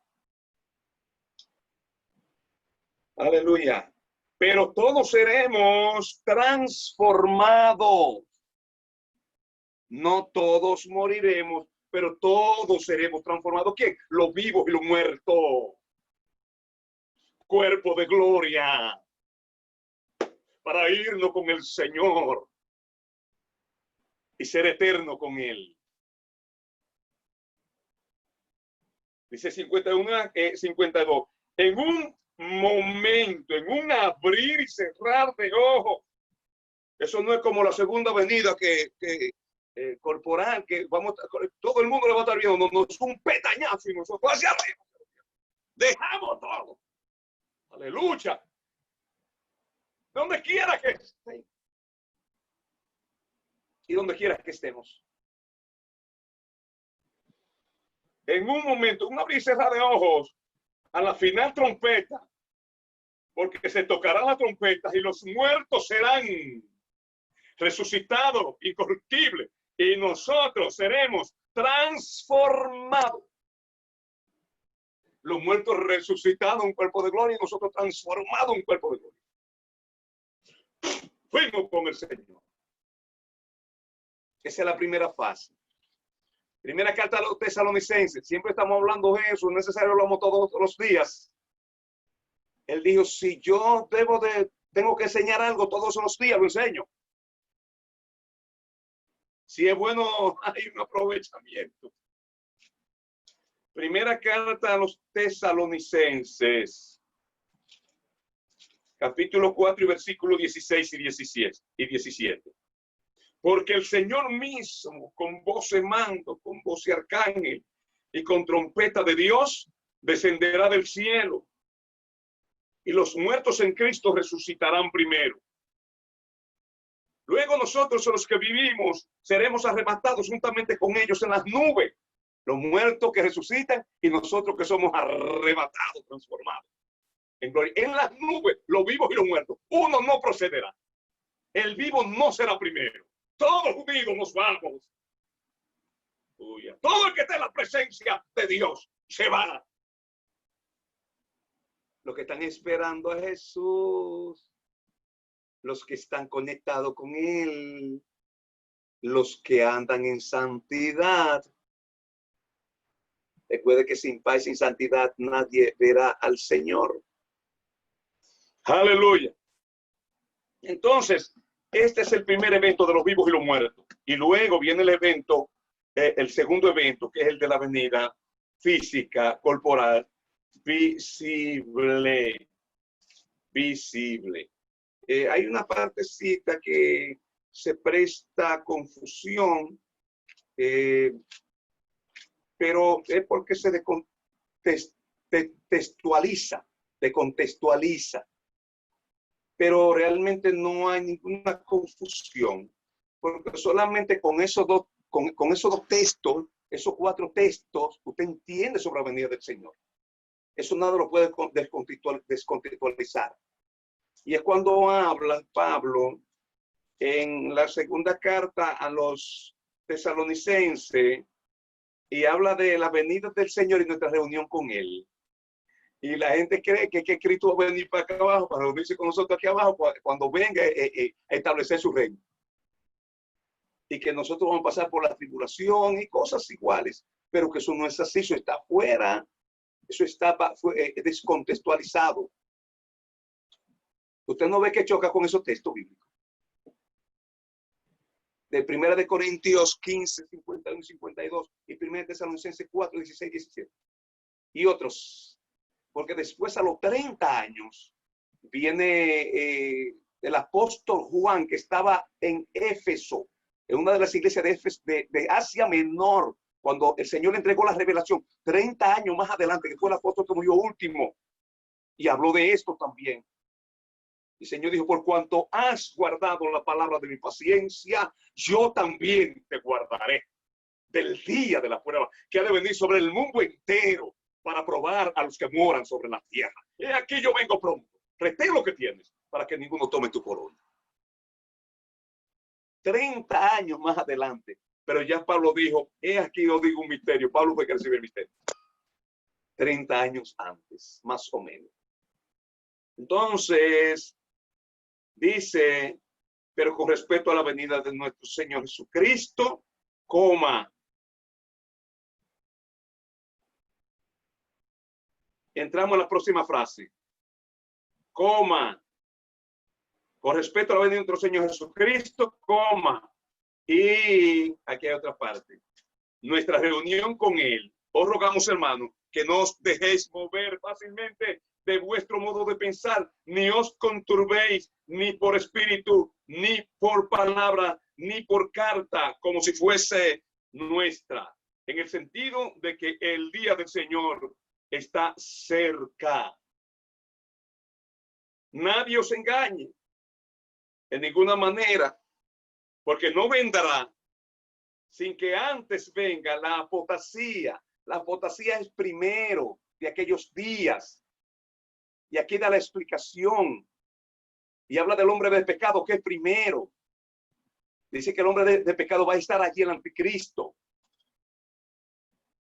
Aleluya. Pero todos seremos transformados. No todos moriremos, pero todos seremos transformados. ¿Quién? Los vivos y los muertos. Cuerpo de gloria. Para irnos con el Señor. Y ser eterno con Él. Dice 51, 52. En un momento, en un abrir y cerrar de ojos. Eso no es como la segunda venida que corporal, que vamos, todo el mundo le va a estar viendo. No, no es un petañazo y nosotros hacia arriba. Dejamos todo. Aleluya. Donde quiera que esté. Y donde quiera que estemos. En un momento, un abrir y cerrar de ojos, a la final trompeta, porque se tocarán las trompetas y los muertos serán resucitados, incorruptibles, y nosotros seremos transformados. Los muertos resucitados en un cuerpo de gloria y nosotros transformados en un cuerpo de gloria. Fuimos con el Señor. Esa es la primera fase. Primera carta a los tesalonicenses. Siempre estamos hablando de eso. Es necesario, lo hablamos todos los días. Él dijo, si yo tengo que enseñar algo todos los días, lo enseño. Si es bueno, hay un aprovechamiento. Primera carta a los tesalonicenses. Capítulo 4 y versículo 16 y 17. Porque el Señor mismo, con voz de mando, con voz de arcángel y con trompeta de Dios, descenderá del cielo. Y los muertos en Cristo resucitarán primero. Luego nosotros, los que vivimos, seremos arrebatados juntamente con ellos en las nubes. Los muertos que resucitan y nosotros que somos arrebatados, transformados. En gloria. En las nubes, los vivos y los muertos. Uno no procederá. El vivo no será primero. Todos unidos nos vamos. Todo el que esté en la presencia de Dios se va. Los que están esperando a Jesús, los que están conectados con Él, los que andan en santidad. Recuerde que sin paz y sin santidad nadie verá al Señor. Aleluya. Entonces, este es el primer evento de los vivos y los muertos. Y luego viene el evento, el segundo evento, que es el de la venida física, corporal, visible. Hay una partecita que se presta a confusión, pero es porque se decontextualiza. Pero realmente no hay ninguna confusión, porque solamente con esos dos textos, esos 4 textos, usted entiende sobre la venida del Señor. Eso nada lo puede descontextualizar. Y es cuando habla Pablo en la segunda carta a los tesalonicenses y habla de la venida del Señor y nuestra reunión con Él. Y la gente cree que Cristo va a venir para acá abajo, para reunirse con nosotros aquí abajo, cuando venga a establecer su reino. Y que nosotros vamos a pasar por la tribulación y cosas iguales. Pero que eso no es así, eso está afuera. Eso está descontextualizado. Usted no ve que choca con esos textos bíblicos. De 1 Corintios 15, 51 y 52. Y 1 Tesalonicenses 4, 16 y 17. Y otros. Porque después a los 30 años viene el apóstol Juan, que estaba en Éfeso, en una de las iglesias de Asia Menor, cuando el Señor le entregó la revelación, 30 años más adelante, que fue el apóstol que murió último, y habló de esto también. El Señor dijo, por cuanto has guardado la palabra de mi paciencia, yo también te guardaré del día de la prueba que ha de venir sobre el mundo entero para probar a los que moran sobre la tierra. Y aquí yo vengo pronto. Retén lo que tienes para que ninguno tome tu corona. 30 años más adelante, pero ya Pablo dijo, he aquí os digo un misterio. Pablo fue que recibió el misterio. 30 años antes, más o menos. Entonces, dice, pero con respecto a la venida de nuestro Señor Jesucristo, coma. Entramos a la próxima frase. Coma. Con respecto a la venida de nuestro Señor Jesucristo, coma. Y aquí hay otra parte. Nuestra reunión con Él. Os rogamos, hermanos, que no os dejéis mover fácilmente de vuestro modo de pensar, ni os conturbéis, ni por espíritu, ni por palabra, ni por carta, como si fuese nuestra. En el sentido de que el día del Señor está cerca. Nadie os engañe en ninguna manera, porque no vendrá sin que antes venga la apostasía. La apostasía es primero de aquellos días. Y aquí da la explicación. Y habla del hombre de pecado, que es primero. Dice que el hombre de pecado va a estar allí, el anticristo.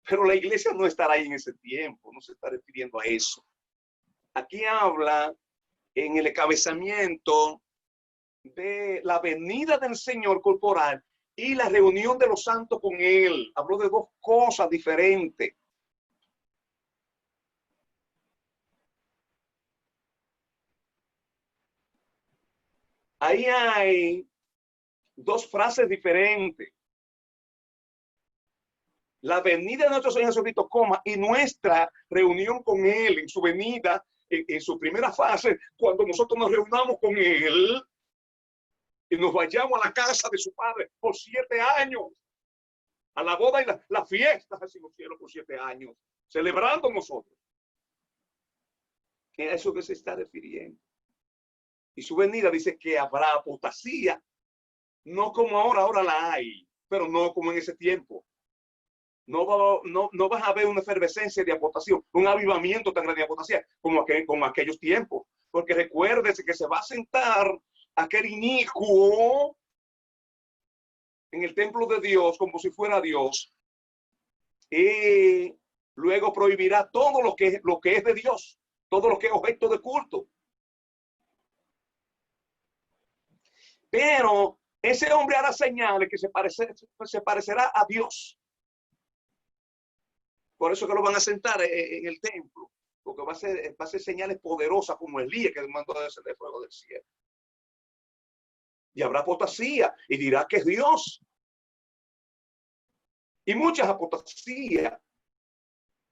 Pero la iglesia no estará ahí en ese tiempo. No se está refiriendo a eso. Aquí habla en el encabezamiento de la venida del Señor corporal y la reunión de los santos con Él. Habló de dos cosas diferentes. Ahí hay dos frases diferentes. La venida de nuestro Señor Jesucristo, coma, y nuestra reunión con Él en su venida, en su primera fase, cuando nosotros nos reunamos con Él y nos vayamos a la casa de su Padre por 7 años, a la boda y la fiesta así en los cielos por 7 años, celebrando nosotros. Es a eso que se está refiriendo. Y su venida dice que habrá apostasía, no como ahora la hay, pero no como en ese tiempo. No vas a ver una efervescencia de apostasía, un avivamiento tan grande de apostasía como aquellos tiempos. Porque recuérdese que se va a sentar aquel inicuo en el templo de Dios como si fuera Dios, y luego prohibirá todo lo que es de Dios, todo lo que es objeto de culto. Pero ese hombre hará señales que se parecerá a Dios. Por eso que lo van a sentar en el templo, porque va a ser señales poderosas como Elías que mandó a descender fuego del cielo. Y habrá apostasía y dirá que es Dios. Y muchas apostasías.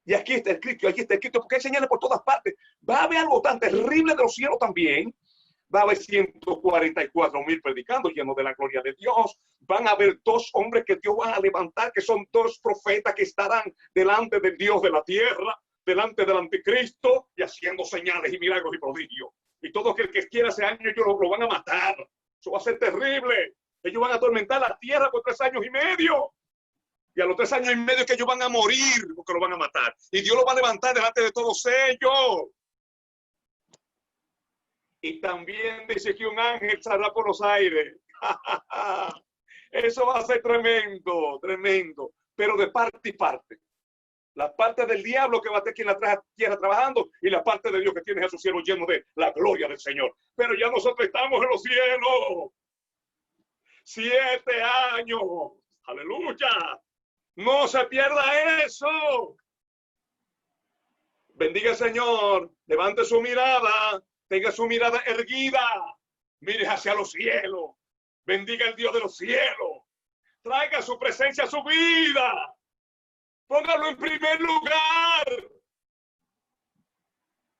Y aquí está escrito, porque hay señales por todas partes. Va a haber algo tan terrible de los cielos también. Va a haber 144,000 predicando llenos de la gloria de Dios. Van a haber 2 hombres que Dios va a levantar, que son 2 profetas que estarán delante del Dios de la tierra, delante del anticristo, y haciendo señales y milagros y prodigios. Y todo aquel que quiera ese año, ellos lo van a matar. Eso va a ser terrible. Ellos van a atormentar la tierra por 3 años y medio. Y a los 3 años y medio que ellos van a morir, porque lo van a matar. Y Dios lo va a levantar delante de todos ellos. Y también dice que un ángel saldrá por los aires. Eso va a ser tremendo, tremendo. Pero de parte y parte. La parte del diablo que va a estar aquí en la tierra trabajando y la parte de Dios que tiene a su cielo lleno de la gloria del Señor. Pero ya nosotros estamos en los cielos. 7 años. Aleluya. No se pierda eso. Bendiga al Señor. Levante su mirada. Tenga su mirada erguida. Mire hacia los cielos. Bendiga el Dios de los cielos. Traiga su presencia a su vida. Póngalo en primer lugar.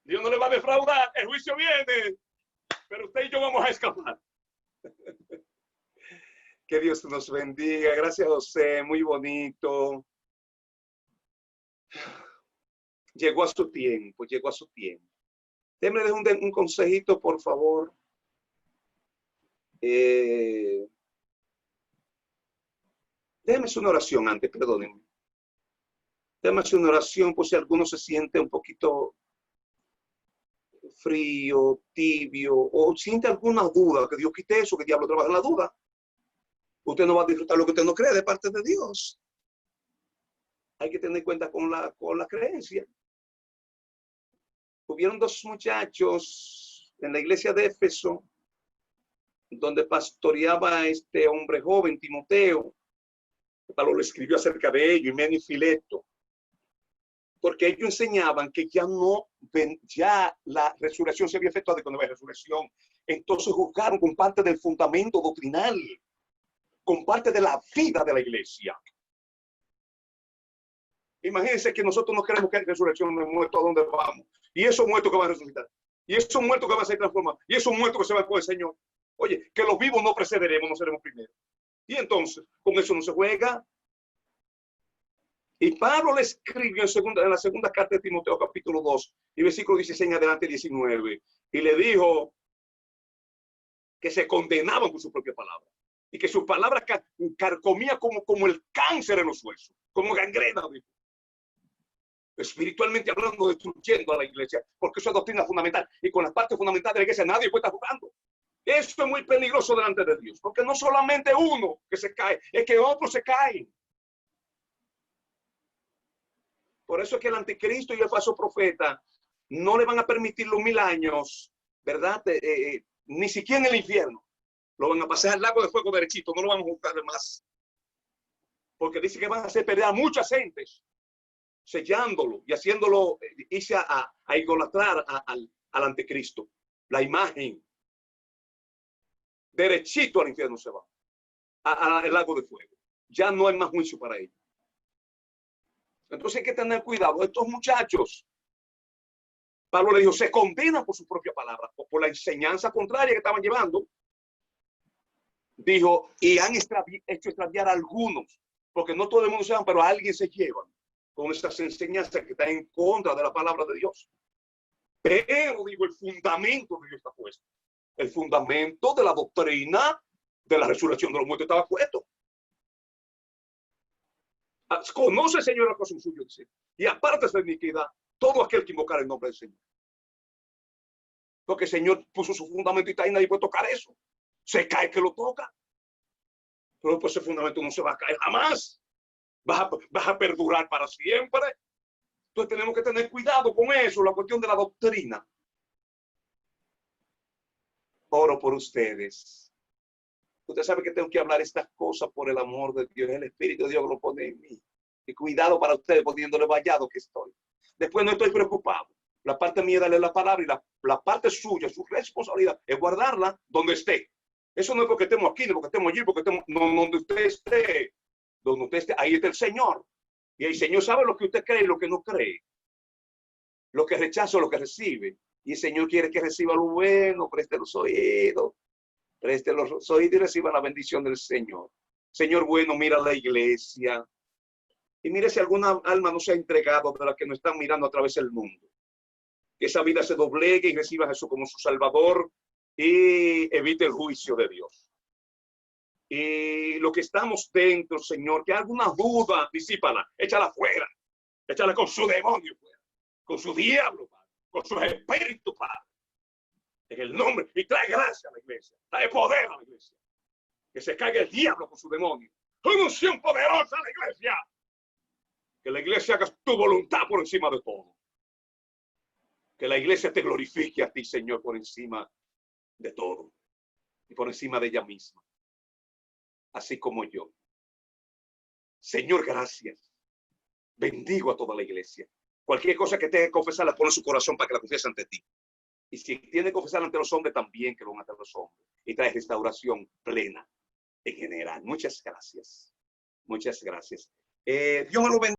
Dios no le va a defraudar. El juicio viene. Pero usted y yo vamos a escapar. Que Dios nos bendiga. Gracias, José. Muy bonito. Llegó a su tiempo. Llegó a su tiempo. Déme un consejito, por favor. Déjeme hacer una oración antes, perdónenme. Déjame hacer una oración por si alguno se siente un poquito frío, tibio, o siente alguna duda, que Dios quite eso, que el diablo trabaja en la duda. Usted no va a disfrutar lo que usted no cree de parte de Dios. Hay que tener en cuenta con la creencia. Hubieron dos muchachos en la iglesia de Éfeso, donde pastoreaba este hombre joven, Timoteo. Pablo le escribió acerca de ello, Himeneo y Fileto, porque ellos enseñaban que ya la resurrección se había efectuado con la resurrección. Entonces juzgaron con parte del fundamento doctrinal, con parte de la vida de la iglesia. Imagínense que nosotros no creemos que hay resurrección de muertos, ¿a dónde vamos? Y esos muertos que van a resucitar, y esos muertos que van a ser transformados, y esos muertos que se van con el Señor. Oye, que los vivos no precederemos, no seremos primero. Y entonces, con eso no se juega. Y Pablo le escribió en la segunda carta de Timoteo, capítulo 2, y versículo 16 en adelante 19, y le dijo que se condenaban con su propia palabra, y que su palabra carcomía como el cáncer en los huesos, como gangrena, dijo. Espiritualmente hablando, destruyendo a la iglesia, porque eso es doctrina fundamental, y con las partes fundamentales de la iglesia nadie puede estar jugando. Eso es muy peligroso delante de Dios, porque no solamente uno que se cae, es que otros se caen. Por eso es que el anticristo y el falso profeta no le van a permitir los 1000 años, ¿verdad? Ni siquiera en el infierno. Lo van a pasar al lago de fuego derechito, no lo van a juzgar más. Porque dice que van a hacer perder a muchas gentes, sellándolo y haciéndolo irse a idolatrar al anticristo. La imagen. Derechito al infierno se va. Al lago de fuego. Ya no hay más juicio para ellos. Entonces hay que tener cuidado. Estos muchachos, Pablo le dijo, se condenan por su propia palabra, por la enseñanza contraria que estaban llevando. Dijo, y han hecho extraviar a algunos, porque no todo el mundo se van, pero a alguien se llevan con esas enseñanzas que están en contra de la palabra de Dios. Pero, digo, el fundamento de Dios está puesto. El fundamento de la doctrina de la resurrección de los muertos estaba puesto. Conoce, Señor, la cosa suya, dice, y aparte de iniquidad, todo aquel que invocar el nombre del Señor. Porque el Señor puso su fundamento y está ahí, nadie puede tocar eso. Se cae que lo toca. Pero pues ese fundamento no se va a caer jamás. Vas a perdurar para siempre. Entonces tenemos que tener cuidado con eso, la cuestión de la doctrina. Oro por ustedes. Usted sabe que tengo que hablar estas cosas por el amor de Dios. El Espíritu de Dios lo pone en mí. Y cuidado para ustedes poniéndole vallado que estoy. Después no estoy preocupado. La parte mía es darle la palabra y la parte suya, su responsabilidad es guardarla donde esté. Eso no es porque estemos aquí, no porque estemos allí, porque estemos donde usted esté. Donde usted esté, ahí está el Señor. Y el Señor sabe lo que usted cree y lo que no cree. Lo que rechaza o lo que recibe. Y el Señor quiere que reciba lo bueno, preste los oídos. Preste los oídos y reciba la bendición del Señor. Señor bueno, mira la iglesia. Y mire si alguna alma no se ha entregado de la que nos están mirando a través del mundo. Que esa vida se doblegue y reciba a Jesús como su Salvador y evite el juicio de Dios. Y lo que estamos dentro, Señor, que alguna duda, disípala, échala fuera. Échala con su demonio fuera. Con su diablo, Padre. Con su espíritu, Padre. En el nombre, y trae gracia a la iglesia, trae poder a la iglesia. Que se caiga el diablo con su demonio. Una unción poderosa a la iglesia. Que la iglesia haga tu voluntad por encima de todo. Que la iglesia te glorifique a ti, Señor, por encima de todo. Y por encima de ella misma. Así como yo. Señor, gracias. Bendigo a toda la iglesia. Cualquier cosa que tenga que confesar, la pone en su corazón para que la confiese ante ti. Y si tiene que confesar ante los hombres, también que lo haga ante los hombres. Y trae restauración plena en general. Muchas gracias. Muchas gracias. Dios me lo bendiga.